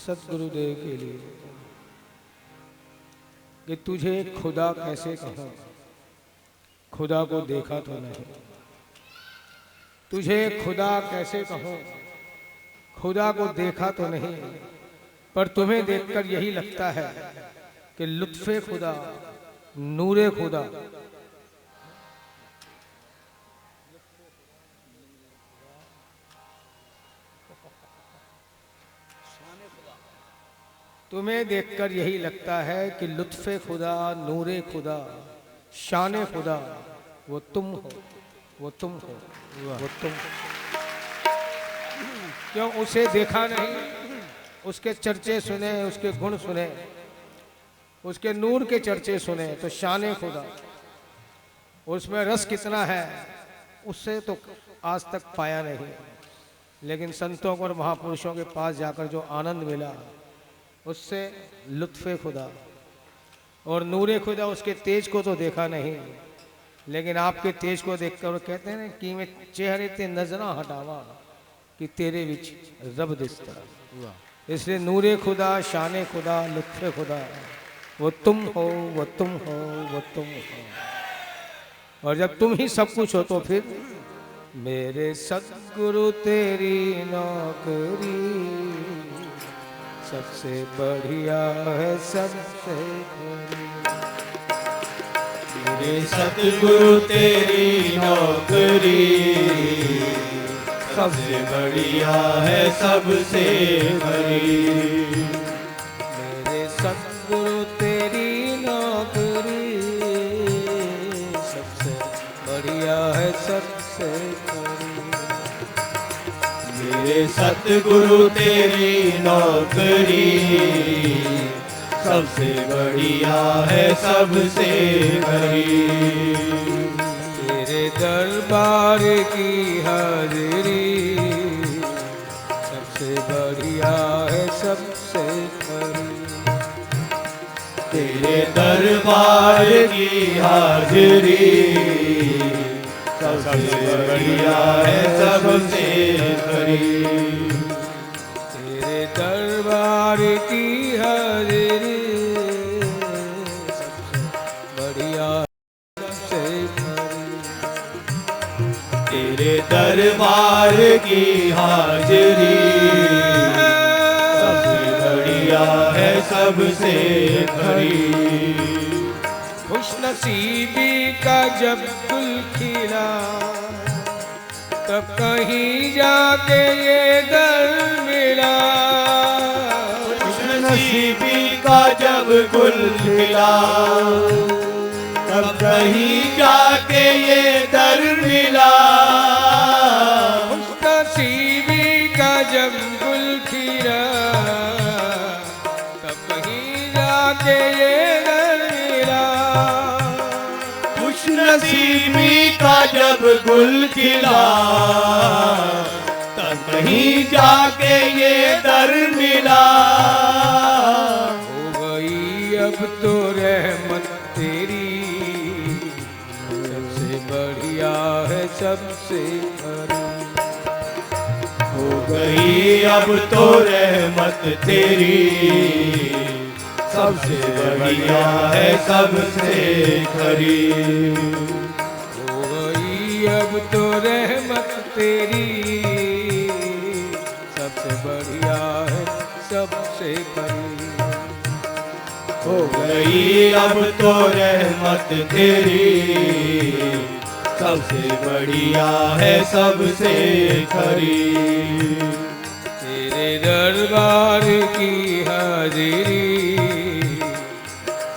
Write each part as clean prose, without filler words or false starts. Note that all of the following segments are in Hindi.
सद्गुरुदेव के लिए कि तुझे खुदा कैसे कहूं, खुदा को देखा तो नहीं। तुझे खुदा कैसे कहूं, खुदा को देखा तो नहीं, पर तुम्हें देखकर यही लगता है कि लुत्फे खुदा, नूरे खुदा, तुम्हें देखकर यही लगता है कि लुत्फे खुदा, नूरे खुदा, शान खुदा वो तुम हो, वो तुम हो, वो तुम हो। क्यों उसे देखा नहीं, उसके चर्चे सुने, उसके गुण सुने, उसके नूर के चर्चे सुने तो शान खुदा, उसमें रस कितना है उससे तो आज तक पाया नहीं। लेकिन संतों और महापुरुषों के पास जाकर जो आनंद मिला उससे लुत्फे खुदा और नूरे खुदा, उसके तेज को तो देखा नहीं, लेकिन आपके तेज को देखकर कहते हैं कि मैं चेहरे ते नजरा हटावा कि तेरे विच रब दिसता। इसलिए नूरे खुदा, शाने खुदा, लुत्फे खुदा वो तुम हो, वो तुम हो, वो तुम हो। और जब तुम ही सब कुछ हो तो फिर मेरे सद्गुरु तेरी नौकरी सबसे बढ़िया है, सबसे मेरे सतगुरु तेरी नौकरी सबसे बढ़िया है, सबसे बड़ी। मेरे सतगुरु तेरी नौकरी सबसे बढ़िया है, सबसे बड़ी। मेरे सतगुरु तेरी नौकरी सबसे बढ़िया है, सबसे बड़ी। तेरे दरबार की हाजिरी सबसे बढ़िया है, सबसे बड़ी। तेरे दरबार की हाजिरी सबसे बढ़िया है, सबसे बड़ी। तेरे दरबार की हाजिरी सबसे बढ़िया, सबसे बड़ी। तेरे दरबार की हाजिरी सबसे बढ़िया है, सबसे बड़ी। खुशनसीबी का जब गुल खिला तब कहीं जाके ये दर मिला। खुशनसीबी का जब गुल खिला तब कहीं जाके ये दर मिला। खुशनसीबी का जब गुल खिला तब कहीं जाके ये दर मिला। खुशनसीबी का जब गुल खिला तब कहीं जाके ये दर मिला। हो गई अब तो रहमत तेरी सबसे बढ़िया है, सबसे बड़ी। हो गई अब तो रहमत तेरी सबसे बढ़िया है, सबसे खरी। हो गई अब तो रहमत तेरी सबसे बढ़िया है, सबसे बड़ी। हो गई अब तो रहमत तेरी सबसे बढ़िया है, सबसे खरी। तेरे दरबार की हाजिरी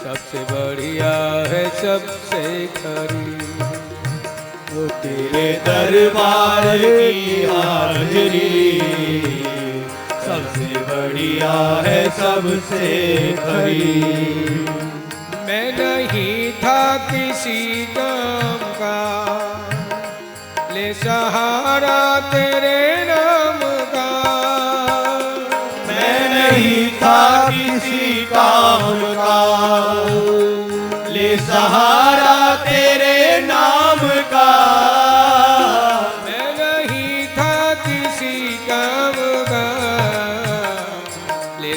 सबसे बढ़िया है, सबसे खरी। वो तेरे दरबार की हाजिरी सबसे बढ़िया है, सबसे खरी। मैं नहीं था किसी काम का, ले सहारा तेरे नाम का। मैं नहीं था किसी काम का, ले सहारा तेरे नाम का। मैं नहीं था किसी काम का, ले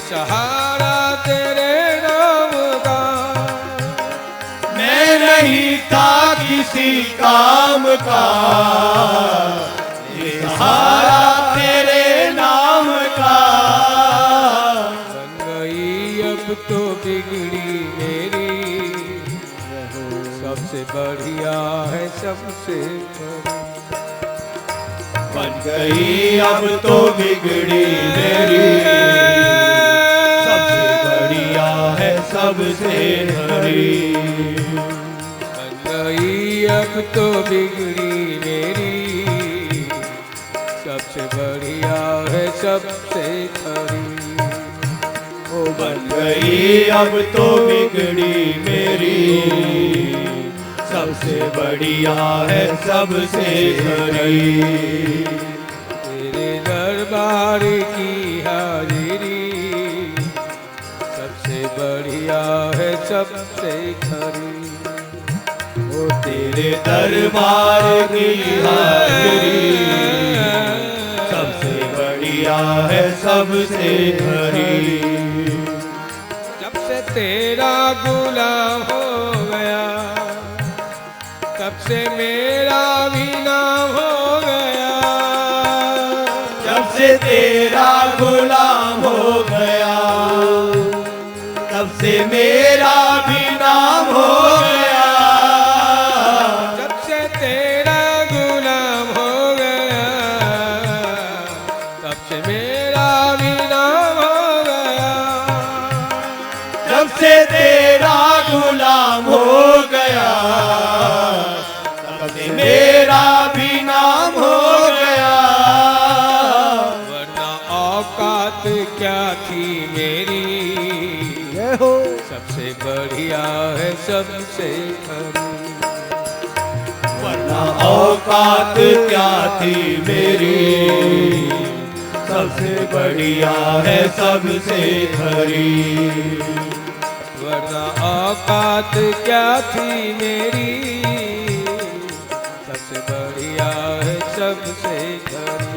काम का, ये सहारा तेरे नाम का। बन गई अब तो बिगड़ी मेरी, सबसे बढ़िया है सबसे खरी। बन गई अब तो बिगड़ी मेरी, सबसे बढ़िया है सबसे खरी। बन गई अब तो बिगड़ी मेरी, सबसे बढ़िया है सबसे खरी। ओ बन गई अब तो बिगड़ी मेरी, सबसे बढ़िया है सबसे खरी। तेरे दरबार की हाजिरी, सबसे बढ़िया है सबसे खरी। ओ तेरे दरबार की हाजिरी, सबसे बढ़िया है सबसे खरी। जब से तेरा गुलाम हो गया, तब से मेरा भी नाम हो गया। जब से तेरा गुलाम हो गया, तब से मेरा भी नाम हो गया। जब से तेरा गुलाम हो गया, तब से मेरा भी नाम हो गया। जब से तेरा गुलाम हो गया, तब से मेरा भी नाम हो गया। वरना औकात क्या थी मेरी, सबसे बढ़िया है सबसे खरी। वरना औकात क्या थी मेरी, सबसे बढ़िया है सबसे खरी। वरना औकात क्या थी मेरी, सबसे बढ़िया है सबसे खरी।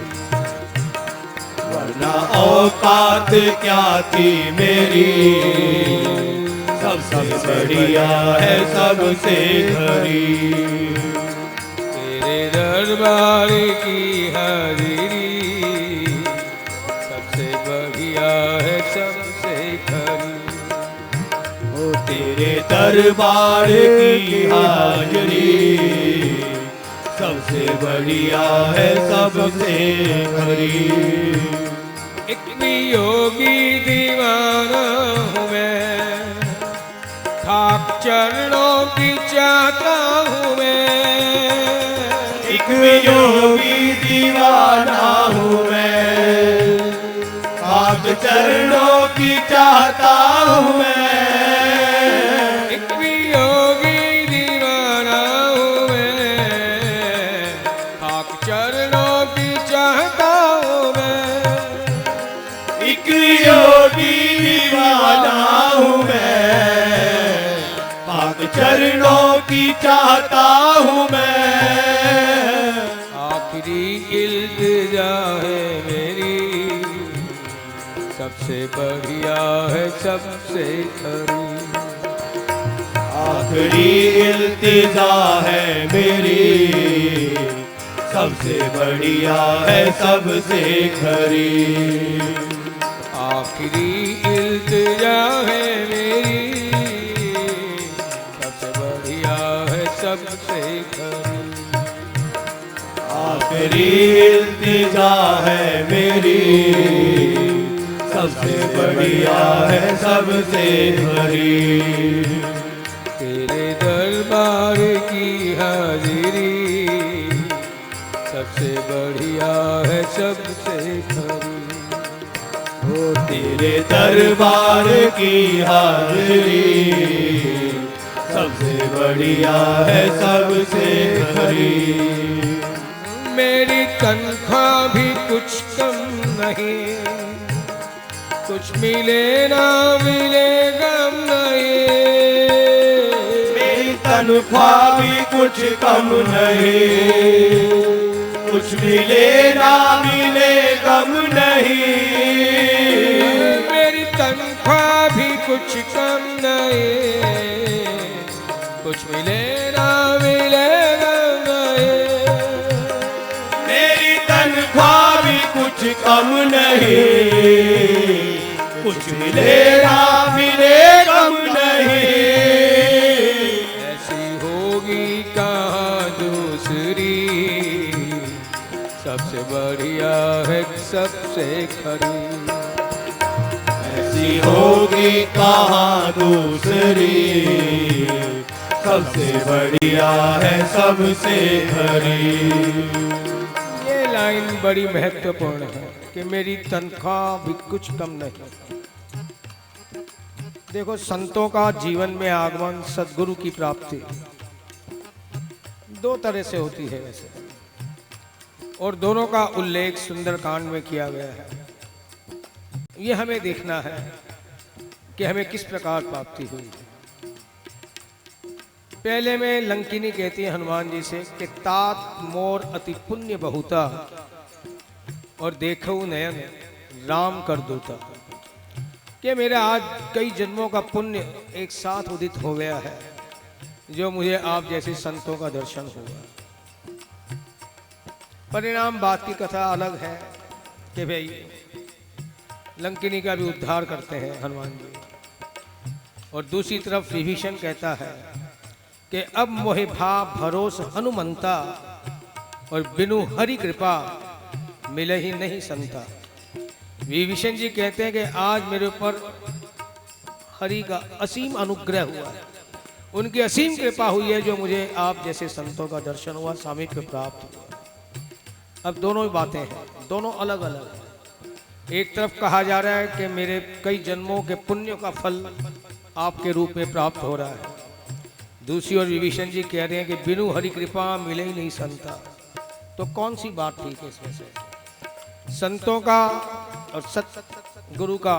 वरना औकात क्या थी मेरी, सबसे बढ़िया है सबसे खरी। तेरे दरबार की हाजिरी, सबसे बढ़िया है सबसे खरी। ओ तेरे दरबार की हाजिरी, सबसे बढ़िया है सबसे खरी। एक वियोगी दीवाना हूँ मैं, खाक चरणों की चाहता हूँ मैं। एक वियोगी दीवाना हूँ मैं, आप चरणों की चाहता हूँ मैं। एक वियोगी दीवाना हूँ मैं, खाक चरणों की चाहता हूँ मैं। एक योगी दीवाना हूँ मैं, पाक चरणों की चाहता हूँ मैं। आखिरी इल्तिजा है मेरी, सबसे बढ़िया है सबसे खरी। आखिरी इल्तिजा है मेरी, सबसे बढ़िया है सबसे खरी। आखिरी इल्तिजा है मेरी, सबसे बढ़िया है सबसे खरी। आखिरी इल्तिजा है मेरी, सबसे बढ़िया है सबसे खरी। तेरे दरबार की हाजिरी, सबसे बढ़िया है सबसे खरी। ओ तेरे दरबार की हाजिरी, सबसे बढ़िया है सबसे खरी। मेरी तनख्वाह भी कुछ कम नहीं, कुछ मिले ना मिले गम नहीं। मेरी तनख्वाह भी कुछ कम नहीं, कुछ मिले ना मिले गम नहीं। मेरी तनख्वाह भी कुछ कम नहीं, कुछ मिले ना मिले गम नहीं, कुछ मिले ना मिले गम नहीं। ऐसी होगी कहाँ दूसरी, सबसे बढ़िया है सबसे खरी। ऐसी होगी कहाँ दूसरी, सबसे बढ़िया है सबसे खरी। ये लाइन बड़ी महत्वपूर्ण है कि मेरी तनख्वाह भी कुछ कम नहीं। देखो, संतों का जीवन में आगमन, सद्गुरु की प्राप्ति दो तरह से होती है वैसे, और दोनों का उल्लेख सुंदरकांड में किया गया है। ये हमें देखना है कि हमें किस प्रकार प्राप्ति हुई। पहले में लंकिनी कहती है हनुमान जी से कि तात मोर अति पुण्य बहुता, और देखो नयन राम कर दूता, कि मेरा आज कई जन्मों का पुण्य एक साथ उदित हो गया है, जो मुझे आप जैसे संतों का दर्शन हुआ। परिणाम बात की कथा अलग है कि भाई लंकिनी का भी उद्धार करते हैं हनुमान जी, और दूसरी तरफ विभीषण कहता है कि अब मोहे भा भरोस हनुमंता, और बिनु हरि कृपा मिले ही नहीं संता। विभीषण जी कहते हैं कि आज मेरे ऊपर हरि का असीम अनुग्रह हुआ है, उनकी असीम कृपा हुई है, जो मुझे आप जैसे संतों का दर्शन हुआ, सामीप्य प्राप्त हुआ। अब दोनों ही बातें हैं, दोनों अलग अलग हैं। एक तरफ कहा जा रहा है कि मेरे कई जन्मों के पुण्यों का फल आपके रूप में प्राप्त हो रहा है, दूसरी ओर विभीषण जी कह रहे हैं कि बिनु हरि कृपा मिले ही नहीं संता। तो कौन सी बात ठीक है इसमें से? संतों का और सतगुरु का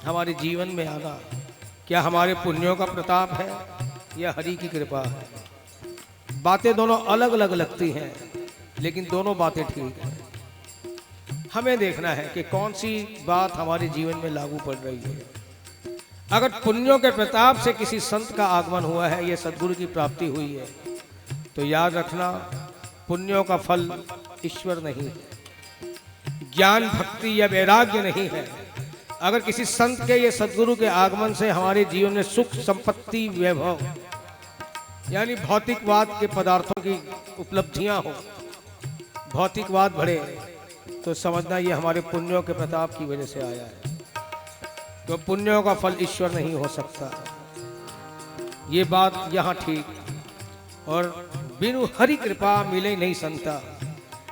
हमारे जीवन में आना क्या हमारे पुण्यों का प्रताप है या हरि की कृपा है? बातें दोनों अलग अलग लगती हैं, लेकिन दोनों बातें ठीक हैं। हमें देखना है कि कौन सी बात हमारे जीवन में लागू पड़ रही है। अगर पुण्यों के प्रताप से किसी संत का आगमन हुआ है, ये सद्गुरु की प्राप्ति हुई है, तो याद रखना पुण्यों का फल ईश्वर नहीं है, ज्ञान भक्ति या वैराग्य नहीं है। अगर किसी संत के ये सद्गुरु के आगमन से हमारे जीवन में सुख संपत्ति वैभव यानी भौतिकवाद के पदार्थों की उपलब्धियां हो, भौतिकवाद बढ़े, तो समझना ये हमारे पुण्यों के प्रताप की वजह से आया है। तो पुण्यों का फल ईश्वर नहीं हो सकता, ये बात यहाँ ठीक। और बिनु हरि कृपा मिले नहीं संता,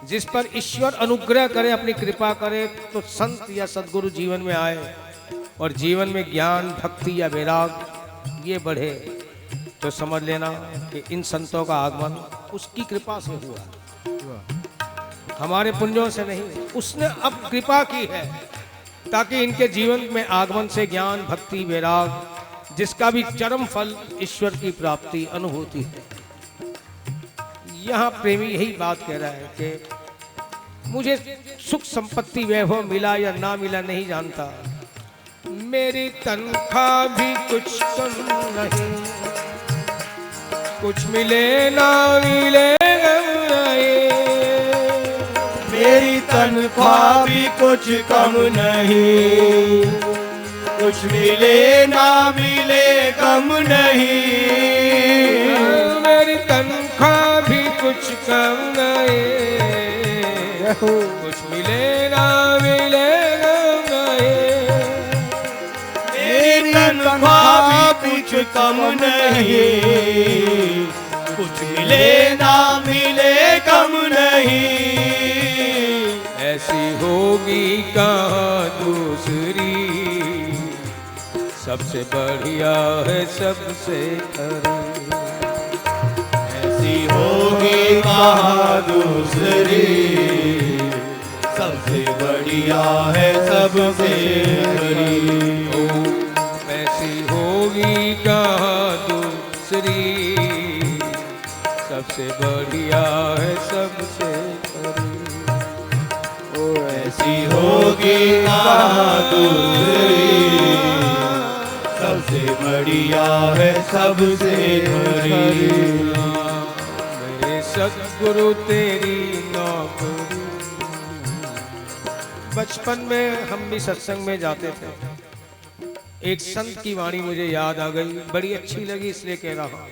जिस पर ईश्वर अनुग्रह करे, अपनी कृपा करे, तो संत या सद्गुरु जीवन में आए और जीवन में ज्ञान भक्ति या वैराग ये बढ़े, तो समझ लेना कि इन संतों का आगमन उसकी कृपा से हुआ, हमारे पुण्यों से नहीं। उसने अब कृपा की है ताकि इनके जीवन में आगमन से ज्ञान भक्ति वैराग, जिसका भी चरम फल ईश्वर की प्राप्ति अनुभूति है। यहाँ प्रेमी यही बात कह रहा है कि मुझे सुख संपत्ति वैभव मिला या ना मिला नहीं जानता, मेरी तनख्वाह भी कुछ कम नहीं, कुछ मिले ना मिले मेरी तनख्वाह भी कुछ कम नहीं, कुछ मिले ना मिले गम नहीं। मेरी तनख्वाह भी कुछ कम नहीं, कुछ मिले ना मिले गम नहीं। मेरी तनख्वाह भी कुछ कम नहीं, कुछ मिले ना मिले गम नहीं। ऐसी होगी कहाँ दूसरी, सबसे बढ़िया है सबसे खरी। ऐसी होगी कहाँ दूसरी, सबसे बढ़िया है सबसे खरी। ऐसी होगी कहाँ दूसरी, सबसे बढ़िया है सबसे खरी। ऐसी होगी कहाँ दूसरी, सबसे बढ़िया है सबसे खरी। मेरे सद्गुरु तेरी नौकरी, बचपन में हम भी सत्संग में जाते थे। एक संत की वाणी मुझे याद आ गई, बड़ी अच्छी लगी इसलिए कह रहा हूं।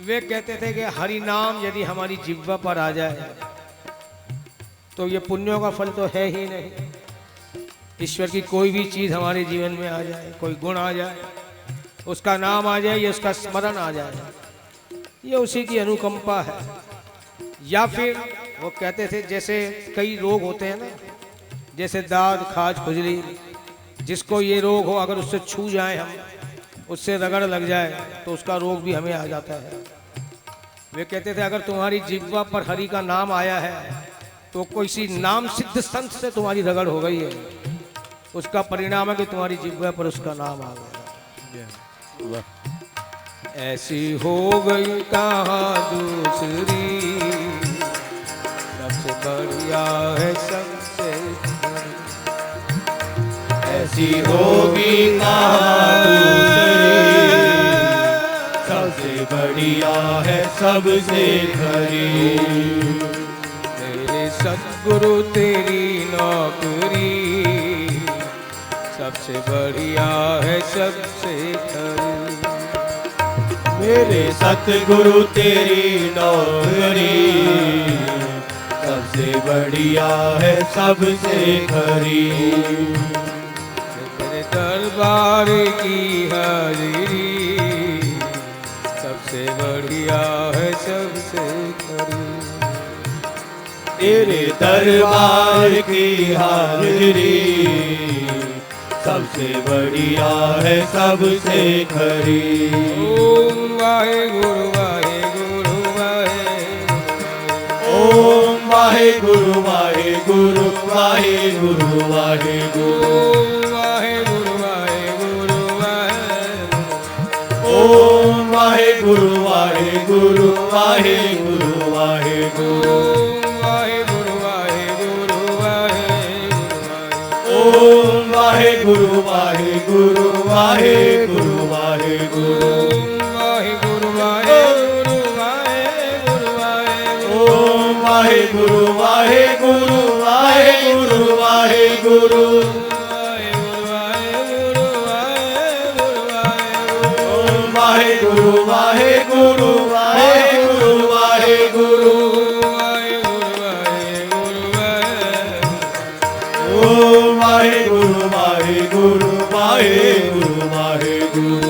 वे कहते थे कि हरि नाम यदि हमारी जिह्वा पर आ जाए तो ये पुण्यों का फल तो है ही नहीं। ईश्वर की कोई भी चीज हमारे जीवन में आ जाए, कोई गुण आ जाए, उसका नाम आ जाए या उसका स्मरण आ जाए, ये उसी की अनुकंपा है। या फिर वो कहते थे जैसे कई रोग होते हैं ना, जैसे दाद खाज खुजली, जिसको ये रोग हो अगर उससे छू जाए हम, उससे रगड़ लग जाए तो उसका रोग भी हमें आ जाता है। वे कहते थे अगर तुम्हारी जिह्वा पर हरि का नाम आया है तो किसी नाम सिद्ध संत से तुम्हारी रगड़ हो गई है, उसका परिणाम है कि तुम्हारी जिह्वा पर उसका नाम आ गया। ऐसी हो गई कहाँ दूसरी, सबसे बढ़िया है सबसे, ऐसी होगी कहाँ दूसरी, सबसे बढ़िया है सबसे खरी। मेरे सद्गुरु तेरी नौकरी, सबसे बढ़िया है सबसे खरी। मेरे सतगुरु तेरी नौकरी, सबसे बढ़िया है सबसे खरी। तेरे दरबार की हाजिरी, सबसे बढ़िया है सबसे खरी। तेरे दरबार की हाजिरी, सबसे बढ़िया है सबसे खरी। ओम वाहेगुरु वाहेगुरु वाहेगुरु, ओम वाहेगुरु वाहेगुरु वाहेगुरु वाहेगुरु, ओम वाहेगुरु वाहेगुरु वाहेगुरु, ओम वाहेगुरु वाहेगुरु वाहेगुरु, ओम वाहेगुरु वाहेगुरु वाहेगुरु, ओम वाहेगुरु वाहेगुरु वाहेगुरु, ओम वाहेगुरु वाहेगुरु वाहेगुरु, ओम वाहेगुरु वाहेगुरु वाहेगुरु, ओम वाहेगुरु वाहेगुरु वाहेगुरु वाहेगुरु, ओम वाहेगुरु वाहेगुरु वाहेगुरु वाहेगुरु,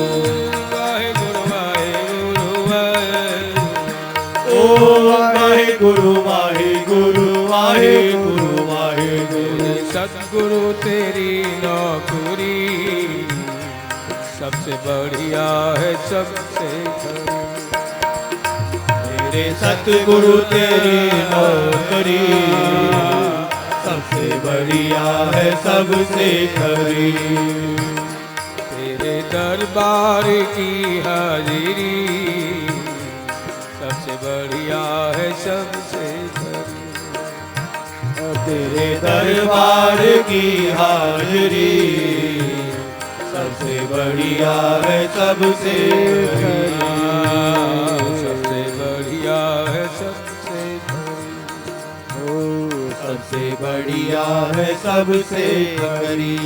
ओम वाहेगुरु वाहेगुरु वाहेगुरु वाहेगुरु। सद्गुरु तेरी नौकरी, सबसे बढ़िया है सबसे खरी। मेरे सतगुरु तेरी नौकरी, सबसे बढ़िया है सबसे खरी। तेरे दरबार की हाजिरी, सबसे बढ़िया है सबसे खरी। तेरे दरबार की हाजिरी, सबसे बढ़िया है सबसे खरी। सबसे बढ़िया है सबसे खरी। सबसे बढ़िया है सबसे खरी।